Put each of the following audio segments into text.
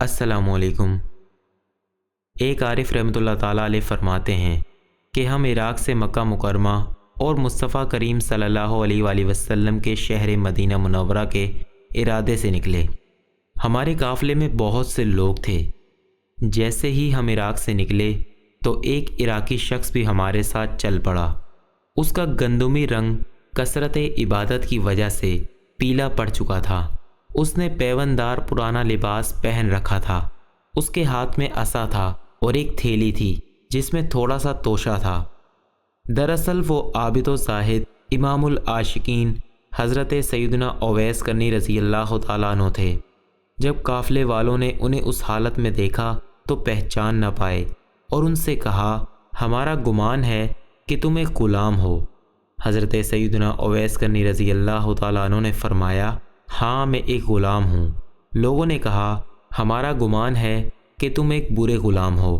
السلام علیکم۔ ایک عارف رحمۃ اللہ تعالیٰ علیہ فرماتے ہیں کہ ہم عراق سے مکہ مکرمہ اور مصطفیٰ کریم صلی اللہ علیہ وآلہ وسلم کے شہر مدینہ منورہ کے ارادے سے نکلے۔ ہمارے قافلے میں بہت سے لوگ تھے۔ جیسے ہی ہم عراق سے نکلے تو ایک عراقی شخص بھی ہمارے ساتھ چل پڑا۔ اس کا گندمی رنگ کثرت عبادت کی وجہ سے پیلا پڑ چکا تھا۔ اس نے پیوندار پرانا لباس پہن رکھا تھا۔ اس کے ہاتھ میں عصا تھا اور ایک تھیلی تھی جس میں تھوڑا سا توشہ تھا۔ دراصل وہ عابد و زاہد امام العاشقین حضرت سیدنا اویس کرنی رضی اللہ تعالیٰ عنہ تھے۔ جب قافلے والوں نے انہیں اس حالت میں دیکھا تو پہچان نہ پائے اور ان سے کہا، ہمارا گمان ہے کہ تم ایک غلام ہو۔ حضرت سیدنا اویس کرنی رضی اللہ تعالیٰ عنہ نے فرمایا، ہاں میں ایک غلام ہوں۔ لوگوں نے کہا، ہمارا گمان ہے کہ تم ایک برے غلام ہو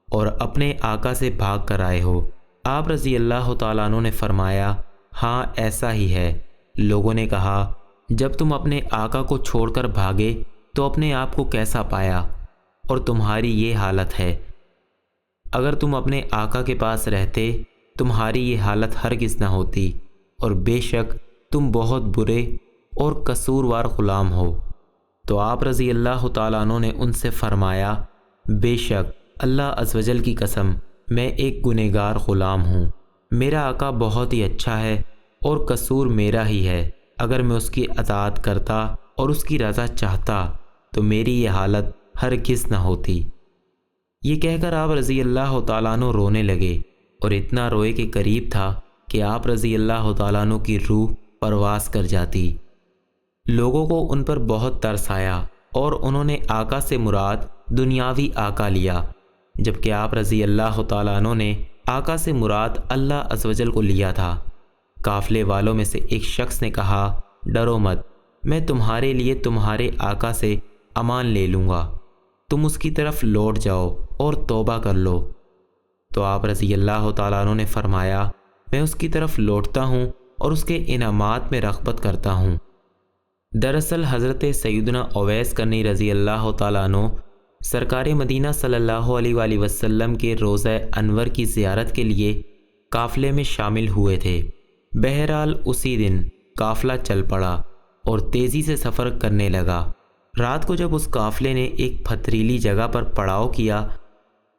اور اپنے آقا سے بھاگ کر آئے ہو۔ آپ رضی اللہ تعالیٰ عنہ نے فرمایا، ہاں ایسا ہی ہے۔ لوگوں نے کہا، جب تم اپنے آقا کو چھوڑ کر بھاگے تو اپنے آپ کو کیسا پایا؟ اور تمہاری یہ حالت ہے۔ اگر تم اپنے آقا کے پاس رہتے تمہاری یہ حالت ہرگز نہ ہوتی، اور بے شک تم بہت برے اور قصوروار غلام ہو۔ تو آپ رضی اللہ تعالیٰ عنہ نے ان سے فرمایا، بے شک اللہ عز و جل کی قسم میں ایک گنہگار غلام ہوں۔ میرا آقا بہت ہی اچھا ہے اور قصور میرا ہی ہے۔ اگر میں اس کی اطاعت کرتا اور اس کی رضا چاہتا تو میری یہ حالت ہرگز نہ ہوتی۔ یہ کہہ کر آپ رضی اللہ تعالیٰ عنہ رونے لگے اور اتنا روئے کہ قریب تھا کہ آپ رضی اللہ تعالیٰ عنہ کی روح پرواز کر جاتی۔ لوگوں کو ان پر بہت ترس آیا اور انہوں نے آقا سے مراد دنیاوی آقا لیا، جبکہ آپ رضی اللہ تعالیٰ عنہ نے آقا سے مراد اللہ عز و جل کو لیا تھا۔ قافلے والوں میں سے ایک شخص نے کہا، ڈرو مت، میں تمہارے لیے تمہارے آقا سے امان لے لوں گا، تم اس کی طرف لوٹ جاؤ اور توبہ کر لو۔ تو آپ رضی اللہ تعالیٰ عنہ نے فرمایا، میں اس کی طرف لوٹتا ہوں اور اس کے انعامات میں رغبت کرتا ہوں۔ دراصل حضرت سیدنا اویس کرنی رضی اللہ تعالیٰ عنہ سرکار مدینہ صلی اللہ علیہ وآلہ وسلم کے روضہ انور کی زیارت کے لیے قافلے میں شامل ہوئے تھے۔ بہرحال اسی دن قافلہ چل پڑا اور تیزی سے سفر کرنے لگا۔ رات کو جب اس قافلے نے ایک پتھریلی جگہ پر پڑاؤ کیا،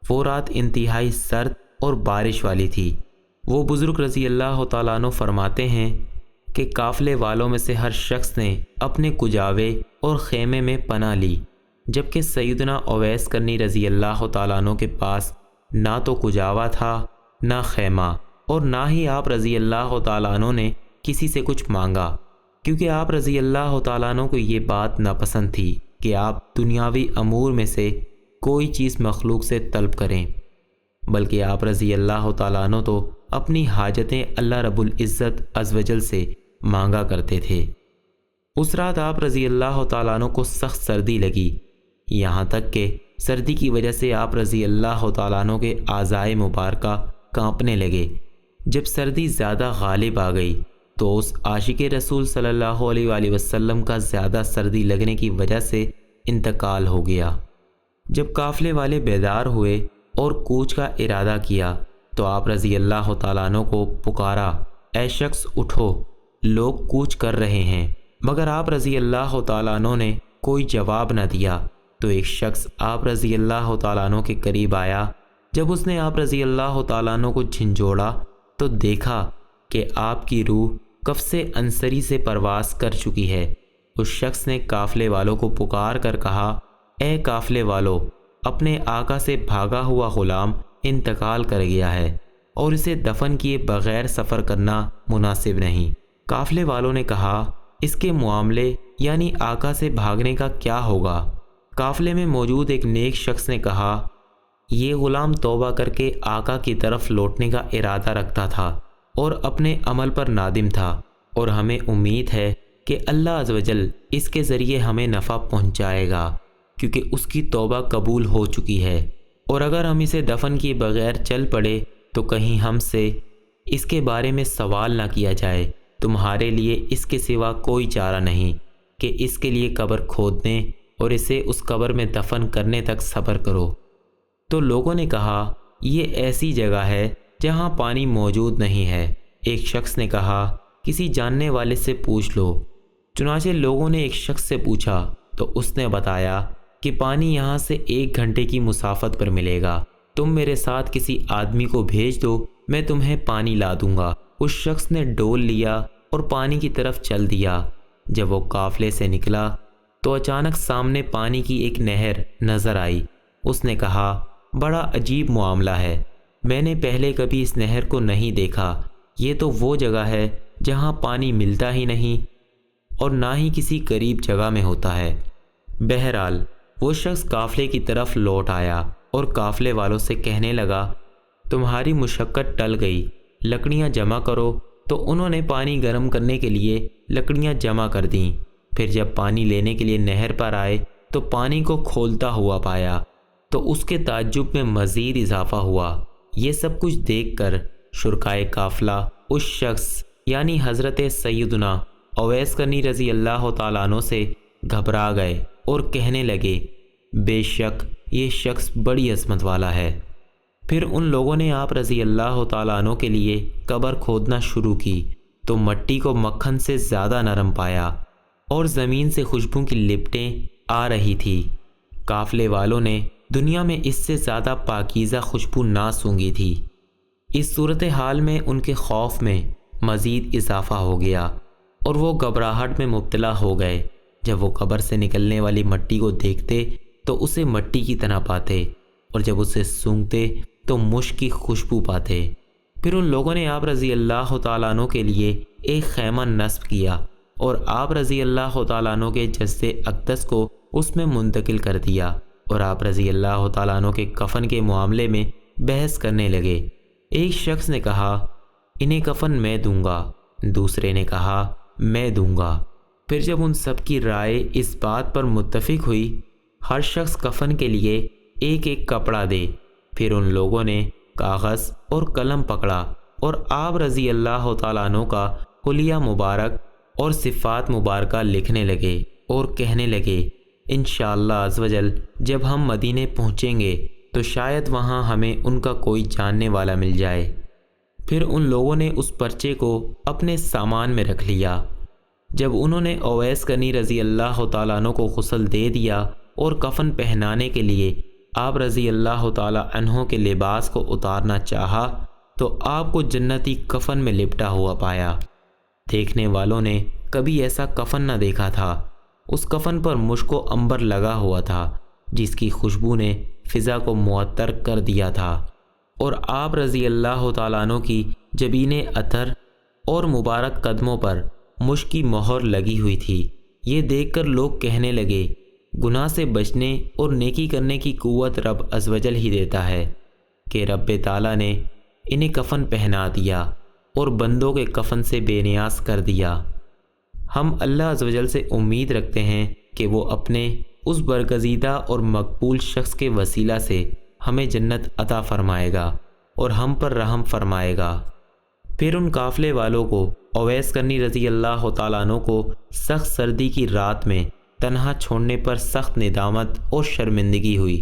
وہ رات انتہائی سرد اور بارش والی تھی۔ وہ بزرگ رضی اللہ تعالیٰ عنہ فرماتے ہیں کہ قافلے والوں میں سے ہر شخص نے اپنے کجاوے اور خیمے میں پناہ لی، جبکہ سیدنا اویس کرنی رضی اللہ تعالیٰ عنہ کے پاس نہ تو کجاوا تھا نہ خیمہ، اور نہ ہی آپ رضی اللہ تعالیٰ عنہ نے کسی سے کچھ مانگا، کیونکہ آپ رضی اللہ تعالیٰ عنہ کو یہ بات ناپسند تھی کہ آپ دنیاوی امور میں سے کوئی چیز مخلوق سے طلب کریں، بلکہ آپ رضی اللہ تعالیٰ عنہ تو اپنی حاجتیں اللہ رب العزت عز و جل سے مانگا کرتے تھے۔ اس رات آپ رضی اللہ تعالیٰ عنہ کو سخت سردی لگی، یہاں تک کہ سردی کی وجہ سے آپ رضی اللہ تعالیٰ عنہ کے اعضائے مبارکہ کانپنے لگے۔ جب سردی زیادہ غالب آ گئی تو اس عاشق رسول صلی اللہ علیہ وآلہ وسلم کا زیادہ سردی لگنے کی وجہ سے انتقال ہو گیا۔ جب قافلے والے بیدار ہوئے اور کوچ کا ارادہ کیا تو آپ رضی اللہ تعالیٰ عنہ کو پکارا، اے شخص اٹھو، لوگ کوچ کر رہے ہیں۔ مگر آپ رضی اللہ تعالیٰ عنہ نے کوئی جواب نہ دیا۔ تو ایک شخص آپ رضی اللہ تعالیٰ عنہ کے قریب آیا۔ جب اس نے آپ رضی اللہ تعالیٰ عنہ کو جھنجھوڑا تو دیکھا کہ آپ کی روح قفس انصری سے پرواز کر چکی ہے۔ اس شخص نے قافلے والوں کو پکار کر کہا، اے قافلے والو، اپنے آقا سے بھاگا ہوا غلام انتقال کر گیا ہے اور اسے دفن کیے بغیر سفر کرنا مناسب نہیں۔ قافلے والوں نے کہا، اس کے معاملے یعنی آقا سے بھاگنے کا کیا ہوگا؟ قافلے میں موجود ایک نیک شخص نے کہا، یہ غلام توبہ کر کے آقا کی طرف لوٹنے کا ارادہ رکھتا تھا اور اپنے عمل پر نادم تھا، اور ہمیں امید ہے کہ اللہ عز و جل اس کے ذریعے ہمیں نفع پہنچائے گا، کیونکہ اس کی توبہ قبول ہو چکی ہے، اور اگر ہم اسے دفن کیے بغیر چل پڑے تو کہیں ہم سے اس کے بارے میں سوال نہ کیا جائے۔ تمہارے لیے اس کے سوا کوئی چارہ نہیں کہ اس کے لیے قبر کھودنے اور اسے اس قبر میں دفن کرنے تک صبر کرو۔ تو لوگوں نے کہا یہ ایسی جگہ ہے جہاں پانی موجود نہیں ہے۔ ایک شخص نے کہا کسی جاننے والے سے پوچھ لو۔ چنانچہ لوگوں نے ایک شخص سے پوچھا تو اس نے بتایا کہ پانی یہاں سے 1 گھنٹے کی مسافت پر ملے گا، تم میرے ساتھ کسی آدمی کو بھیج دو، میں تمہیں پانی لا دوں گا۔ اس شخص نے ڈول لیا اور پانی کی طرف چل دیا۔ جب وہ قافلے سے نکلا تو اچانک سامنے پانی کی ایک نہر نظر آئی۔ اس نے کہا بڑا عجیب معاملہ ہے، میں نے پہلے کبھی اس نہر کو نہیں دیکھا، یہ تو وہ جگہ ہے جہاں پانی ملتا ہی نہیں اور نہ ہی کسی قریب جگہ میں ہوتا ہے۔ بہرحال وہ شخص قافلے کی طرف لوٹ آیا اور قافلے والوں سے کہنے لگا تمہاری مشقت ٹل گئی، لکڑیاں جمع کرو۔ تو انہوں نے پانی گرم کرنے کے لیے لکڑیاں جمع کر دیں۔ پھر جب پانی لینے کے لیے نہر پر آئے تو پانی کو کھولتا ہوا پایا تو اس کے تعجب میں مزید اضافہ ہوا۔ یہ سب کچھ دیکھ کر شرکائے قافلہ اس شخص یعنی حضرت سیدنا اویس کرنی رضی اللہ تعالیٰ عنہ سے گھبرا گئے اور کہنے لگے بے شک یہ شخص بڑی عظمت والا ہے۔ پھر ان لوگوں نے آپ رضی اللہ تعالیٰ عنہ کے لیے قبر کھودنا شروع کی تو مٹی کو مکھن سے زیادہ نرم پایا اور زمین سے خوشبو کی لپٹیں آ رہی تھی۔ قافلے والوں نے دنیا میں اس سے زیادہ پاکیزہ خوشبو نہ سونگھی تھی۔ اس صورتحال میں ان کے خوف میں مزید اضافہ ہو گیا اور وہ گھبراہٹ میں مبتلا ہو گئے۔ جب وہ قبر سے نکلنے والی مٹی کو دیکھتے تو اسے مٹی کی طرح پاتے اور جب اسے سونگھتے تو مشک کی خوشبو پاتے۔ پھر ان لوگوں نے آپ رضی اللہ تعالیٰ عنہ کے لیے ایک خیمہ نصب کیا اور آپ رضی اللہ تعالیٰ عنہ کے جسد اقدس کو اس میں منتقل کر دیا اور آپ رضی اللہ تعالیٰ عنہ کے کفن کے معاملے میں بحث کرنے لگے۔ ایک شخص نے کہا انہیں کفن میں دوں گا، دوسرے نے کہا میں دوں گا۔ پھر جب ان سب کی رائے اس بات پر متفق ہوئی ہر شخص کفن کے لیے ایک ایک کپڑا دے، پھر ان لوگوں نے کاغذ اور قلم پکڑا اور آپ رضی اللہ تعالیٰ عنہ کا حلیہ مبارک اور صفات مبارکہ لکھنے لگے اور کہنے لگے انشاءاللہ عزوجل جب ہم مدینے پہنچیں گے تو شاید وہاں ہمیں ان کا کوئی جاننے والا مل جائے۔ پھر ان لوگوں نے اس پرچے کو اپنے سامان میں رکھ لیا۔ جب انہوں نے اویس کرنی رضی اللہ تعالیٰ عنہ کو غسل دے دیا اور کفن پہنانے کے لیے آپ رضی اللہ تعالیٰ عنہ کے لباس کو اتارنا چاہا تو آپ کو جنتی کفن میں لپٹا ہوا پایا۔ دیکھنے والوں نے کبھی ایسا کفن نہ دیکھا تھا۔ اس کفن پر مشک و عنبر لگا ہوا تھا جس کی خوشبو نے فضا کو معطر کر دیا تھا اور آپ رضی اللہ تعالیٰ عنہ کی جبین عطر اور مبارک قدموں پر مشک کی مہر لگی ہوئی تھی۔ یہ دیکھ کر لوگ کہنے لگے گناہ سے بچنے اور نیکی کرنے کی قوت رب عزوجل ہی دیتا ہے کہ رب تعالیٰ نے انہیں کفن پہنا دیا اور بندوں کے کفن سے بے نیاز کر دیا۔ ہم اللہ عزوجل سے امید رکھتے ہیں کہ وہ اپنے اس برگزیدہ اور مقبول شخص کے وسیلہ سے ہمیں جنت عطا فرمائے گا اور ہم پر رحم فرمائے گا۔ پھر ان قافلے والوں کو اویس کرنی رضی اللہ تعالیٰ عنہ کو سخت سردی کی رات میں تنہا چھوڑنے پر سخت ندامت اور شرمندگی ہوئی۔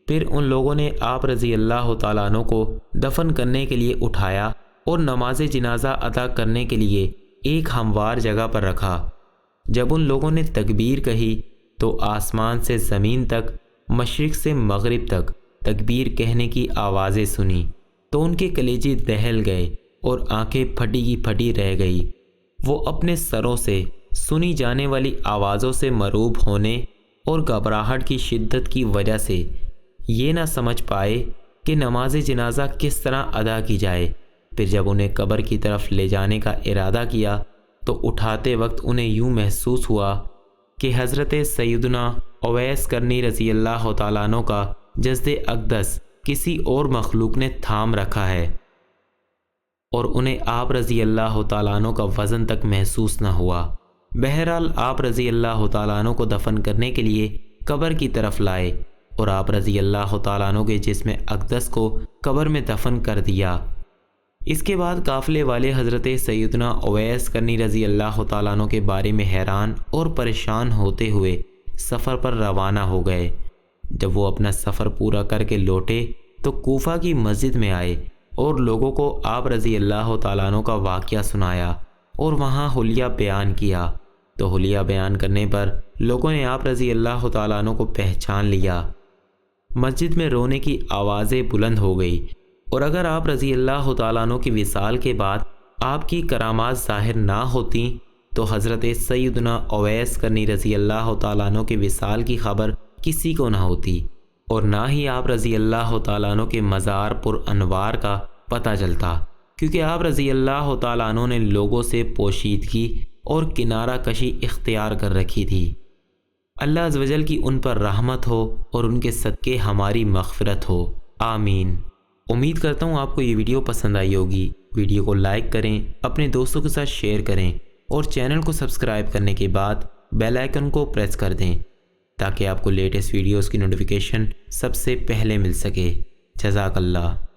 پھر ان لوگوں نے آپ رضی اللہ تعالیٰ عنہ کو دفن کرنے کے لیے اٹھایا اور نماز جنازہ ادا کرنے کے لیے ایک ہموار جگہ پر رکھا۔ جب ان لوگوں نے تکبیر کہی تو آسمان سے زمین تک، مشرق سے مغرب تک تکبیر کہنے کی آوازیں سنی تو ان کے کلیجے دہل گئے اور آنکھیں پھٹی کی پھٹی رہ گئی۔ وہ اپنے سروں سے سنی جانے والی آوازوں سے مروب ہونے اور گھبراہٹ کی شدت کی وجہ سے یہ نہ سمجھ پائے کہ نماز جنازہ کس طرح ادا کی جائے۔ پھر جب انہیں قبر کی طرف لے جانے کا ارادہ کیا تو اٹھاتے وقت انہیں یوں محسوس ہوا کہ حضرت سیدنا اویس کرنی رضی اللہ تعالیٰ عنہ کا جسد اقدس کسی اور مخلوق نے تھام رکھا ہے اور انہیں آپ رضی اللہ تعالیٰ عنہ کا وزن تک محسوس نہ ہوا۔ بہرحال آپ رضی اللہ تعالیٰ عنہ کو دفن کرنے کے لیے قبر کی طرف لائے اور آپ رضی اللہ تعالیٰ عنہ کے جسم اقدس کو قبر میں دفن کر دیا۔ اس کے بعد قافلے والے حضرت سیدنا اویس کرنی رضی اللہ تعالیٰ عنہ کے بارے میں حیران اور پریشان ہوتے ہوئے سفر پر روانہ ہو گئے۔ جب وہ اپنا سفر پورا کر کے لوٹے تو کوفہ کی مسجد میں آئے اور لوگوں کو آپ رضی اللہ تعالیٰ عنہ کا واقعہ سنایا اور وہاں حلیہ بیان کیا۔ تو حلیہ بیان کرنے پر لوگوں نے آپ رضی اللہ تعالیٰ عنہ کو پہچان لیا۔ مسجد میں رونے کی آوازیں بلند ہو گئی، اور اگر آپ رضی اللہ تعالیٰ عنہ کی وصال کے بعد آپ کی کرامات ظاہر نہ ہوتیں تو حضرت سیدنا اویس کرنی رضی اللہ تعالیٰ عنہ کے وصال کی خبر کسی کو نہ ہوتی، اور نہ ہی آپ رضی اللہ تعالیٰ عنہ کے مزار پر انوار کا پتہ چلتا، کیونکہ آپ رضی اللہ تعالیٰ عنہ نے لوگوں سے پوشیدگی اور کنارہ کشی اختیار کر رکھی تھی۔ اللہ عز و جل کی ان پر رحمت ہو اور ان کے صدقے ہماری مغفرت ہو، آمین۔ امید کرتا ہوں آپ کو یہ ویڈیو پسند آئی ہوگی۔ ویڈیو کو لائک کریں، اپنے دوستوں کے ساتھ شیئر کریں، اور چینل کو سبسکرائب کرنے کے بعد بیل آئیکن کو پریس کر دیں تاکہ آپ کو لیٹسٹ ویڈیوز کی نوٹیفیکیشن سب سے پہلے مل سکے۔ جزاک اللہ۔